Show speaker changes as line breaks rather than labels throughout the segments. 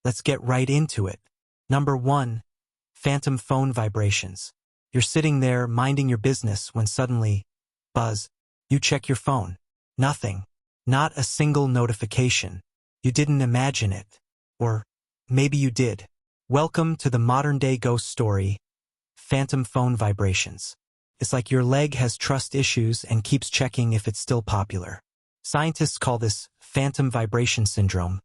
Let's get right into it. Number 1. Phantom phone vibrations. You're sitting there minding your business when suddenly, buzz, you check your phone. Nothing. Not a single notification. You didn't imagine it. Or maybe you did. Welcome to the modern-day ghost story, phantom phone vibrations. It's like your leg has trust issues and keeps checking if it's still popular. Scientists call this phantom vibration syndrome.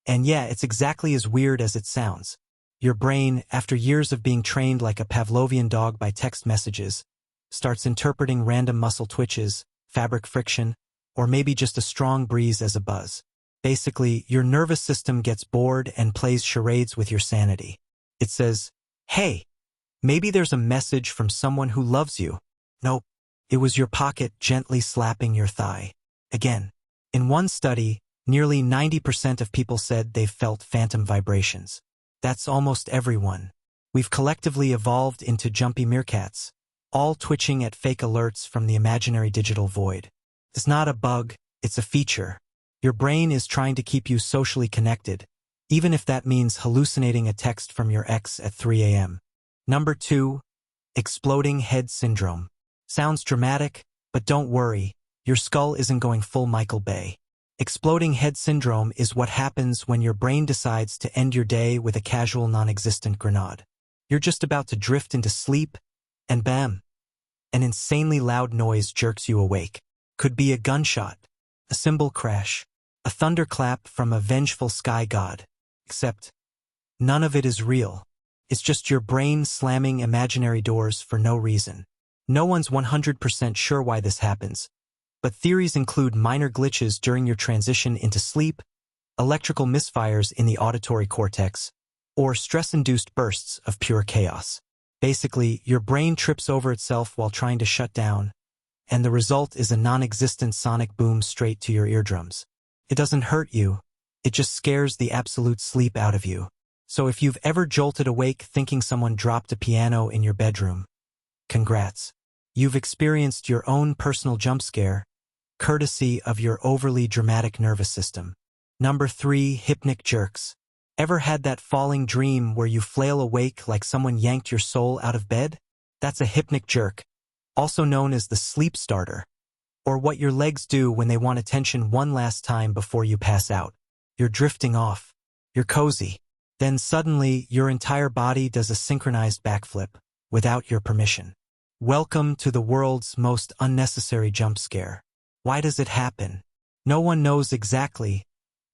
And yeah, it's exactly as weird as it sounds. Your brain, after years of being trained like a Pavlovian dog by text messages, starts interpreting random muscle twitches, fabric friction, or maybe just a strong breeze as a buzz. Basically, your nervous system gets bored and plays charades with your sanity. It says, hey, maybe there's a message from someone who loves you. Nope, it was your pocket gently slapping your thigh. Again, in one study, nearly 90% of people said they've felt phantom vibrations. That's almost everyone. We've collectively evolved into jumpy meerkats, all twitching at fake alerts from the imaginary digital void. It's not a bug, it's a feature. Your brain is trying to keep you socially connected, even if that means hallucinating a text from your ex at 3 a.m. Number 2. Exploding head syndrome. Sounds dramatic, but don't worry, your skull isn't going full Michael Bay. Exploding head syndrome is what happens when your brain decides to end your day with a casual non-existent grenade. You're just about to drift into sleep, and bam! An insanely loud noise jerks you awake. Could be a gunshot, a cymbal crash, a thunderclap from a vengeful sky god. Except, none of it is real. It's just your brain slamming imaginary doors for no reason. No one's 100% sure why this happens, but theories include minor glitches during your transition into sleep, electrical misfires in the auditory cortex, or stress-induced bursts of pure chaos. Basically, your brain trips over itself while trying to shut down, and the result is a non-existent sonic boom straight to your eardrums. It doesn't hurt you, it just scares the absolute sleep out of you. So if you've ever jolted awake thinking someone dropped a piano in your bedroom, congrats. You've experienced your own personal jump scare, courtesy of your overly dramatic nervous system. Number 3. Hypnic Jerks. Ever had that falling dream where you flail awake like someone yanked your soul out of bed? That's a hypnic jerk, also known as the sleep starter, or what your legs do when they want attention one last time before you pass out. You're drifting off. You're cozy. Then suddenly, your entire body does a synchronized backflip, without your permission. Welcome to the world's most unnecessary jump scare. Why does it happen? No one knows exactly,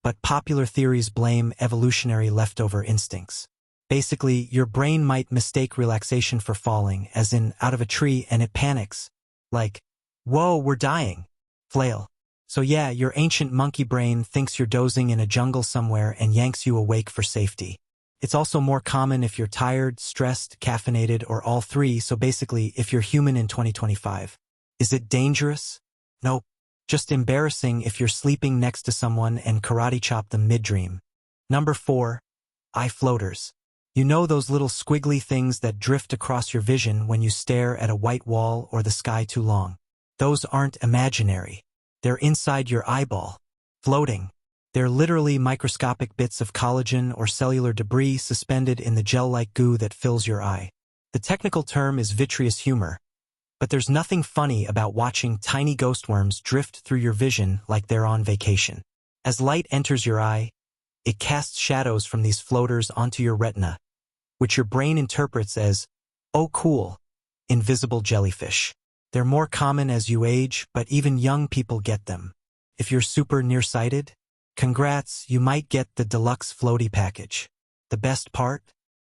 but popular theories blame evolutionary leftover instincts. Basically, your brain might mistake relaxation for falling, as in out of a tree, and it panics. Like, whoa, we're dying. Flail. So yeah, your ancient monkey brain thinks you're dozing in a jungle somewhere and yanks you awake for safety. It's also more common if you're tired, stressed, caffeinated, or all three, so basically, if you're human in 2025. Is it dangerous? Nope. Just embarrassing if you're sleeping next to someone and karate chop them mid-dream. Number 4. Eye floaters. You know those little squiggly things that drift across your vision when you stare at a white wall or the sky too long? Those aren't imaginary. They're inside your eyeball, floating. They're literally microscopic bits of collagen or cellular debris suspended in the gel-like goo that fills your eye. The technical term is vitreous humor, but there's nothing funny about watching tiny ghost worms drift through your vision like they're on vacation. As light enters your eye, it casts shadows from these floaters onto your retina, which your brain interprets as, oh cool, invisible jellyfish. They're more common as you age, but even young people get them. If you're super nearsighted, congrats, you might get the deluxe floaty package. The best part?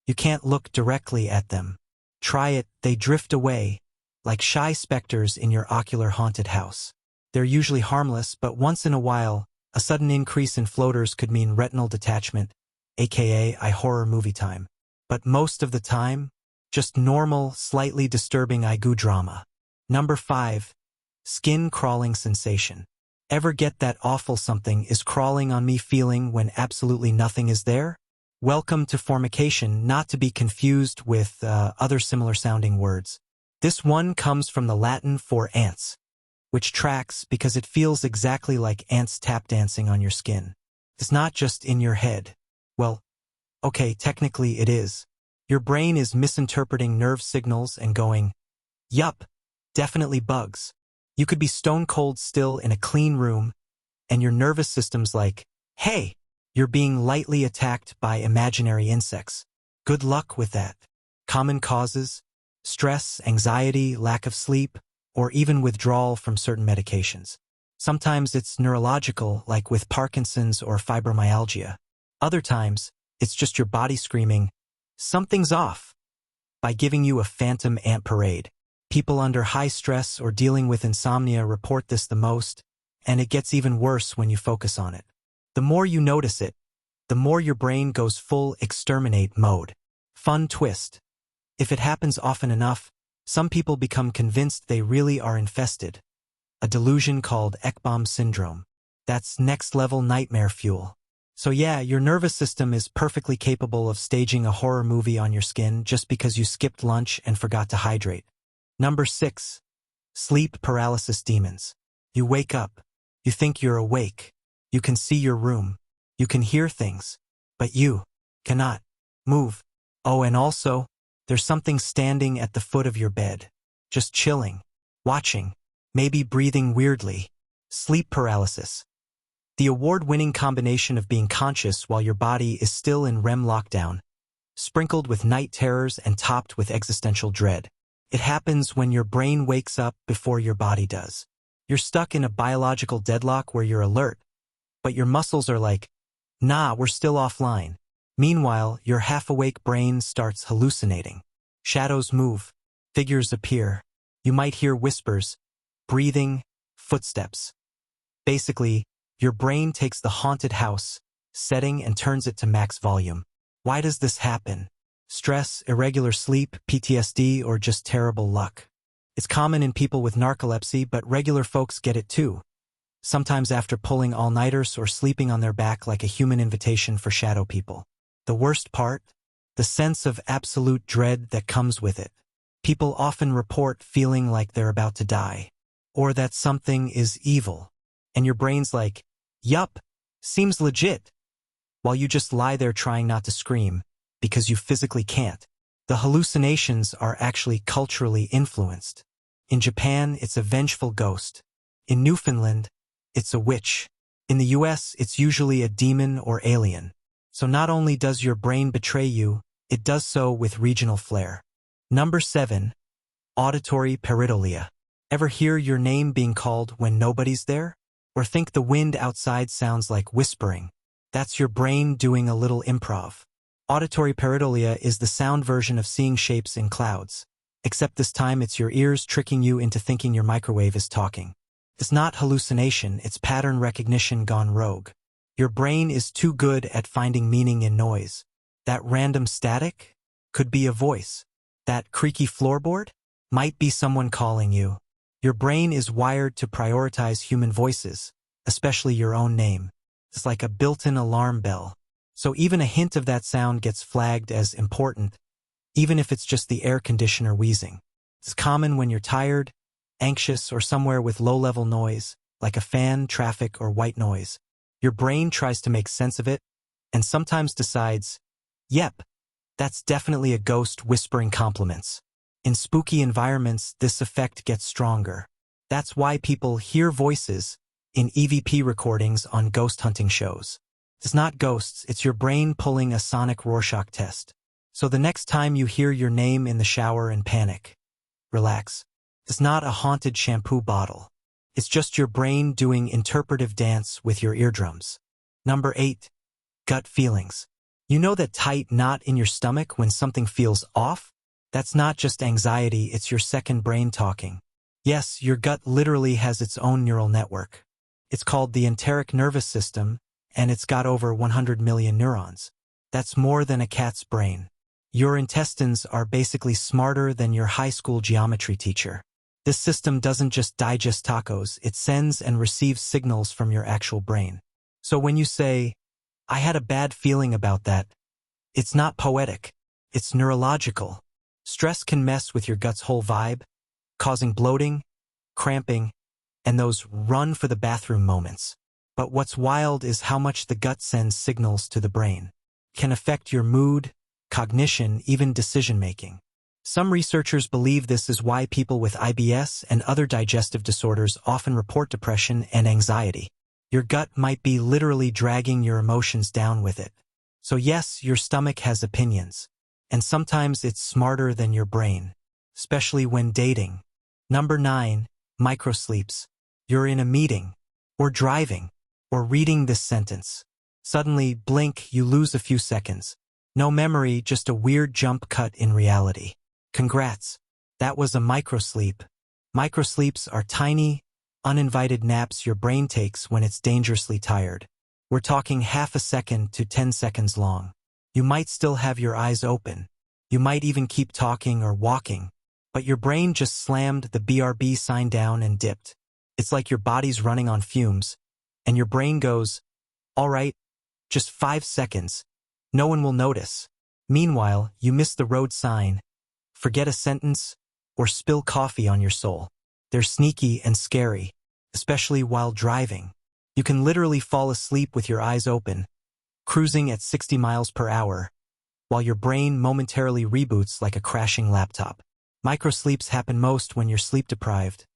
You can't look directly at them. Try it, they drift away, like shy specters in your ocular haunted house. They're usually harmless, but once in a while, a sudden increase in floaters could mean retinal detachment, aka horror movie time. But most of the time, just normal, slightly disturbing eye goo drama. Number 5. Skin crawling sensation. Ever get that awful something is crawling on me feeling when absolutely nothing is there? Welcome to formication, not to be confused with other similar sounding words. This one comes from the Latin for ants, which tracks because it feels exactly like ants tap dancing on your skin. It's not just in your head. Well, Okay, technically it is. Your brain is misinterpreting nerve signals and going, yup, definitely bugs. You could be stone cold still in a clean room, and your nervous system's like, hey, you're being lightly attacked by imaginary insects. Good luck with that. Common causes: stress, anxiety, lack of sleep, or even withdrawal from certain medications. Sometimes it's neurological, like with Parkinson's or fibromyalgia. Other times, it's just your body screaming, something's off, by giving you a phantom ant parade. People under high stress or dealing with insomnia report this the most, and it gets even worse when you focus on it. The more you notice it, the more your brain goes full exterminate mode. Fun twist: if it happens often enough, some people become convinced they really are infested. A delusion called Ekbom syndrome. That's next-level nightmare fuel. So yeah, your nervous system is perfectly capable of staging a horror movie on your skin just because you skipped lunch and forgot to hydrate. Number 6. Sleep paralysis demons. You wake up. You think you're awake. You can see your room. You can hear things. But you cannot move. Oh, and also, there's something standing at the foot of your bed. Just chilling. Watching. Maybe breathing weirdly. Sleep paralysis. The award-winning combination of being conscious while your body is still in REM lockdown, sprinkled with night terrors and topped with existential dread. It happens when your brain wakes up before your body does. You're stuck in a biological deadlock where you're alert, but your muscles are like, nah, we're still offline. Meanwhile, your half-awake brain starts hallucinating. Shadows move. Figures appear. You might hear whispers, breathing, footsteps. Basically, your brain takes the haunted house setting and turns it to max volume. Why does this happen? Stress, irregular sleep, PTSD, or just terrible luck? It's common in people with narcolepsy, but regular folks get it too. Sometimes after pulling all-nighters or sleeping on their back like a human invitation for shadow people. The worst part? The sense of absolute dread that comes with it. People often report feeling like they're about to die, or that something is evil. And your brain's like, yup, seems legit, while you just lie there trying not to scream, because you physically can't. The hallucinations are actually culturally influenced. In Japan, it's a vengeful ghost. In Newfoundland, it's a witch. In the US, it's usually a demon or alien. So not only does your brain betray you, it does so with regional flair. Number 7. Auditory Pareidolia. Ever hear your name being called when nobody's there? Or think the wind outside sounds like whispering? That's your brain doing a little improv. Auditory pareidolia is the sound version of seeing shapes in clouds. Except this time it's your ears tricking you into thinking your microwave is talking. It's not hallucination, it's pattern recognition gone rogue. Your brain is too good at finding meaning in noise. That random static could be a voice. That creaky floorboard might be someone calling you. Your brain is wired to prioritize human voices, especially your own name. It's like a built-in alarm bell. So even a hint of that sound gets flagged as important, even if it's just the air conditioner wheezing. It's common when you're tired, anxious, or somewhere with low-level noise, like a fan, traffic, or white noise. Your brain tries to make sense of it, and sometimes decides, yep, that's definitely a ghost whispering compliments. In spooky environments, this effect gets stronger. That's why people hear voices in EVP recordings on ghost hunting shows. It's not ghosts, it's your brain pulling a sonic Rorschach test. So the next time you hear your name in the shower and panic, relax. It's not a haunted shampoo bottle. It's just your brain doing interpretive dance with your eardrums. Number 8. Gut feelings. You know that tight knot in your stomach when something feels off? That's not just anxiety, it's your second brain talking. Yes, your gut literally has its own neural network. It's called the enteric nervous system, and it's got over 100 million neurons. That's more than a cat's brain. Your intestines are basically smarter than your high school geometry teacher. This system doesn't just digest tacos, it sends and receives signals from your actual brain. So when you say, I had a bad feeling about that, it's not poetic, it's neurological. Stress can mess with your gut's whole vibe, causing bloating, cramping, and those run-for-the-bathroom moments. But what's wild is how much the gut sends signals to the brain. can affect your mood, cognition, even decision-making. Some researchers believe this is why people with IBS and other digestive disorders often report depression and anxiety. Your gut might be literally dragging your emotions down with it. So yes, your stomach has opinions. And sometimes it's smarter than your brain, especially when dating. Number 9, microsleeps. You're in a meeting, or driving, or reading this sentence. Suddenly, blink, you lose a few seconds. No memory, just a weird jump cut in reality. Congrats. That was a microsleep. Microsleeps are tiny, uninvited naps your brain takes when it's dangerously tired. We're talking half a second to 10 seconds long. You might still have your eyes open. You might even keep talking or walking, but your brain just slammed the BRB sign down and dipped. It's like your body's running on fumes, and your brain goes, all right, just 5 seconds. No one will notice. Meanwhile, you miss the road sign, forget a sentence, or spill coffee on your soul. They're sneaky and scary, especially while driving. You can literally fall asleep with your eyes open, cruising at 60 miles per hour, while your brain momentarily reboots like a crashing laptop. Microsleeps happen most when you're sleep-deprived,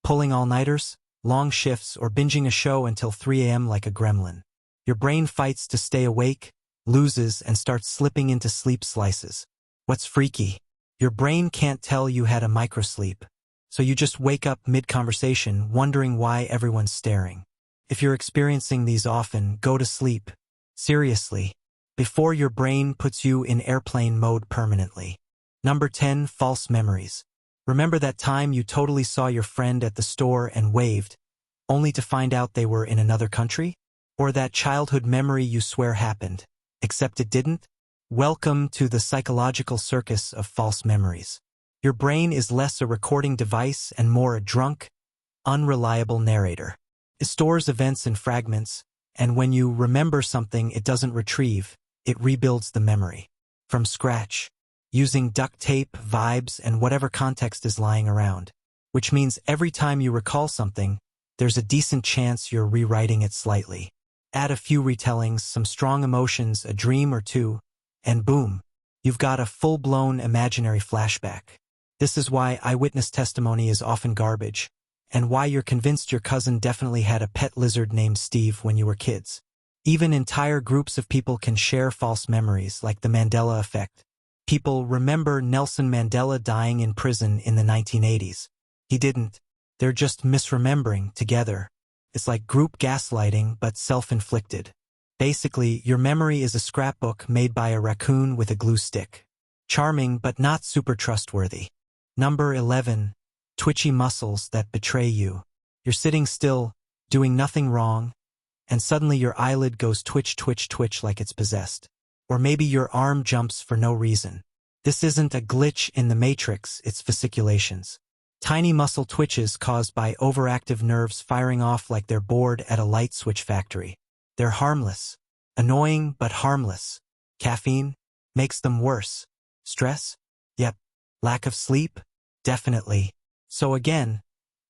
pulling all-nighters, long shifts, or binging a show until 3 a.m. like a gremlin. Your brain fights to stay awake, loses, and starts slipping into sleep slices. What's freaky? Your brain can't tell you had a microsleep, so you just wake up mid-conversation wondering why everyone's staring. If you're experiencing these often, go to sleep. Seriously, before your brain puts you in airplane mode permanently. Number 10, false memories. Remember that time you totally saw your friend at the store and waved, only to find out they were in another country? Or that childhood memory you swear happened, except it didn't? Welcome to the psychological circus of false memories. Your brain is less a recording device and more a drunk, unreliable narrator. It stores events in fragments, and when you remember something it doesn't retrieve, it rebuilds the memory. From scratch, using duct tape, vibes, and whatever context is lying around. Which means every time you recall something, there's a decent chance you're rewriting it slightly. Add a few retellings, some strong emotions, a dream or two, and boom, you've got a full-blown imaginary flashback. This is why eyewitness testimony is often garbage, and why you're convinced your cousin definitely had a pet lizard named Steve when you were kids. Even entire groups of people can share false memories, like the Mandela effect. People remember Nelson Mandela dying in prison in the 1980s. He didn't. They're just misremembering together. It's like group gaslighting, but self-inflicted. Basically, your memory is a scrapbook made by a raccoon with a glue stick. Charming, but not super trustworthy. Number 11. Twitchy muscles that betray you. You're sitting still, doing nothing wrong, and suddenly your eyelid goes twitch, twitch, twitch like it's possessed. Or maybe your arm jumps for no reason. This isn't a glitch in the matrix, it's fasciculations. Tiny muscle twitches caused by overactive nerves firing off like they're bored at a light switch factory. They're harmless. Annoying, but harmless. Caffeine? Makes them worse. Stress? Yep. Lack of sleep? Definitely. So again,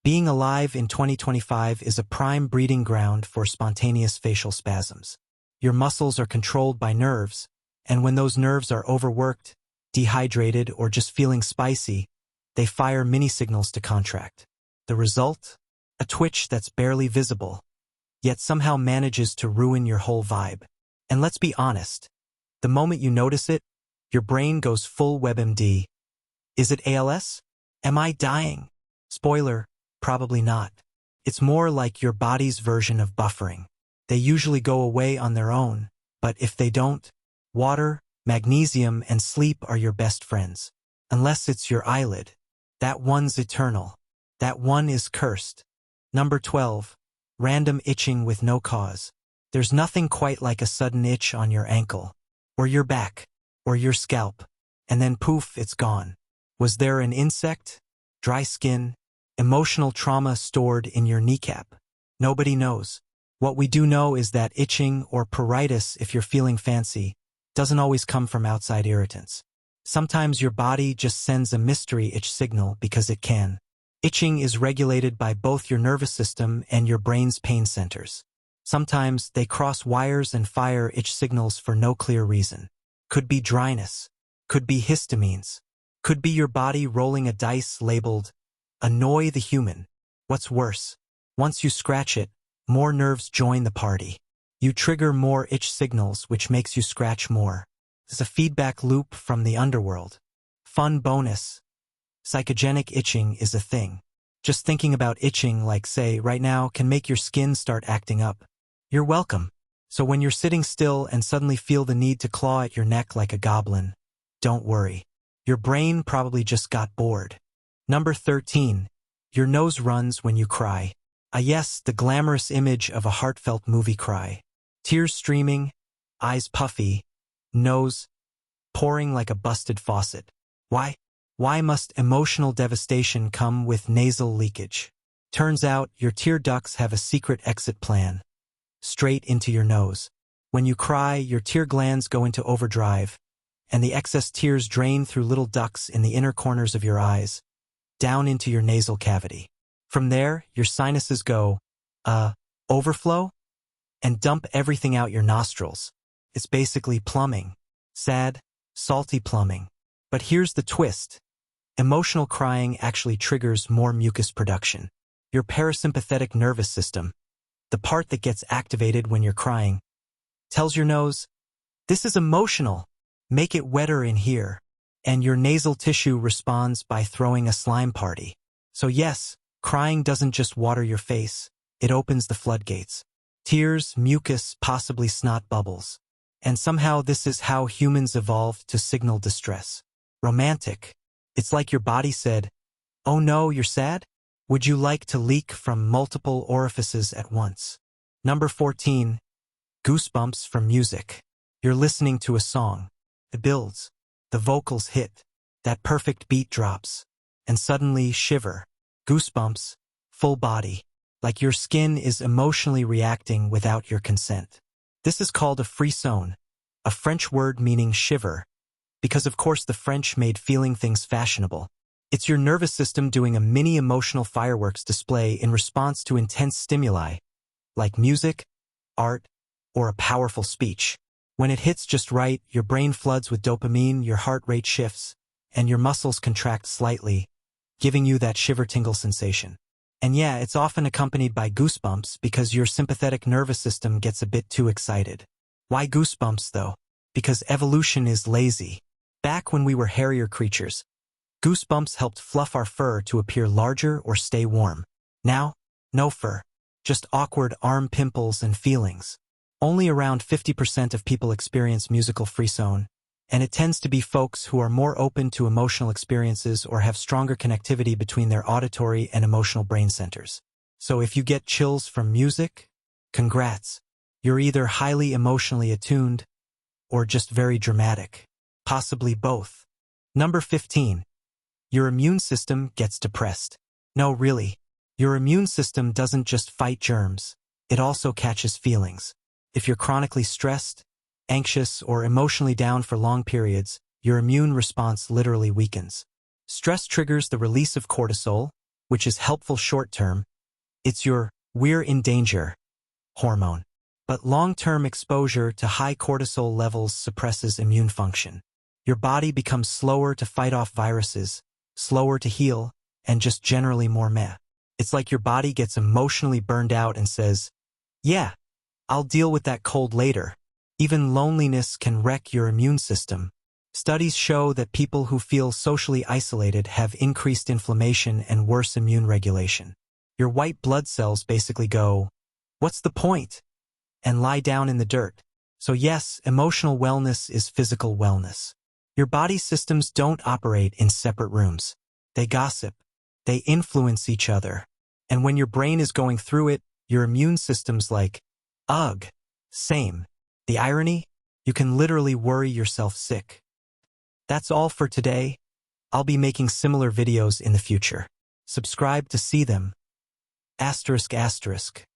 being alive in 2025 is a prime breeding ground for spontaneous facial spasms. Your muscles are controlled by nerves, and when those nerves are overworked, dehydrated, or just feeling spicy, they fire mini-signals to contract. The result? A twitch that's barely visible, yet somehow manages to ruin your whole vibe. And let's be honest, the moment you notice it, your brain goes full WebMD. Is it ALS? Am I dying? Spoiler, probably not. It's more like your body's version of buffering. They usually go away on their own, but if they don't, water, magnesium, and sleep are your best friends. Unless it's your eyelid. That one's eternal. That one is cursed. Number 12. Random itching with no cause. There's nothing quite like a sudden itch on your ankle, or your back, or your scalp, and then poof, it's gone. Was there an insect, dry skin, emotional trauma stored in your kneecap? Nobody knows. What we do know is that itching, or pruritus if you're feeling fancy, doesn't always come from outside irritants. Sometimes your body just sends a mystery itch signal because it can. Itching is regulated by both your nervous system and your brain's pain centers. Sometimes they cross wires and fire itch signals for no clear reason. Could be dryness. Could be histamines. Could be your body rolling a dice labeled, annoy the human. What's worse, once you scratch it, more nerves join the party. You trigger more itch signals, which makes you scratch more. It's a feedback loop from the underworld. Fun bonus. Psychogenic itching is a thing. Just thinking about itching, like say, right now, can make your skin start acting up. You're welcome. So when you're sitting still and suddenly feel the need to claw at your neck like a goblin, don't worry. Your brain probably just got bored. Number 13. Your nose runs when you cry. Yes, the glamorous image of a heartfelt movie cry. Tears streaming, eyes puffy, nose pouring like a busted faucet. Why? Why must emotional devastation come with nasal leakage? Turns out your tear ducts have a secret exit plan. Straight into your nose. When you cry, your tear glands go into overdrive, and the excess tears drain through little ducts in the inner corners of your eyes, down into your nasal cavity. From there, your sinuses go, overflow, and dump everything out your nostrils. It's basically plumbing. Sad, salty plumbing. But here's the twist. Emotional crying actually triggers more mucus production. Your parasympathetic nervous system, the part that gets activated when you're crying, tells your nose, this is emotional, make it wetter in here. And your nasal tissue responds by throwing a slime party. So yes, crying doesn't just water your face, it opens the floodgates. Tears, mucus, possibly snot bubbles. And somehow this is how humans evolved to signal distress. Romantic. It's like your body said, oh no, you're sad? Would you like to leak from multiple orifices at once? Number 14. Goosebumps from music. You're listening to a song. It builds. The vocals hit. That perfect beat drops. And suddenly shiver. Goosebumps. Full body. Like your skin is emotionally reacting without your consent. This is called a frisson, a French word meaning shiver, because of course the French made feeling things fashionable. It's your nervous system doing a mini emotional fireworks display in response to intense stimuli, like music, art, or a powerful speech. When it hits just right, your brain floods with dopamine, your heart rate shifts, and your muscles contract slightly, giving you that shiver-tingle sensation. And yeah, it's often accompanied by goosebumps because your sympathetic nervous system gets a bit too excited. Why goosebumps, though? Because evolution is lazy. Back when we were hairier creatures, goosebumps helped fluff our fur to appear larger or stay warm. Now, no fur. Just awkward arm pimples and feelings. Only around 50% of people experience musical frisson, and it tends to be folks who are more open to emotional experiences or have stronger connectivity between their auditory and emotional brain centers. So if you get chills from music, congrats. You're either highly emotionally attuned or just very dramatic. Possibly both. Number 15. Your immune system gets depressed. No, really. Your immune system doesn't just fight germs. It also catches feelings. If you're chronically stressed, anxious, or emotionally down for long periods, your immune response literally weakens. Stress triggers the release of cortisol, which is helpful short-term. It's your "we're in danger" hormone. But long-term exposure to high cortisol levels suppresses immune function. Your body becomes slower to fight off viruses, slower to heal, and just generally more meh. It's like your body gets emotionally burned out and says, yeah, I'll deal with that cold later. Even loneliness can wreck your immune system. Studies show that people who feel socially isolated have increased inflammation and worse immune regulation. Your white blood cells basically go, what's the point? And lie down in the dirt. So yes, emotional wellness is physical wellness. Your body systems don't operate in separate rooms. They gossip. They influence each other. And when your brain is going through it, your immune system's like, ugh, same. The irony? You can literally worry yourself sick. That's all for today. I'll be making similar videos in the future. Subscribe to see them. ****.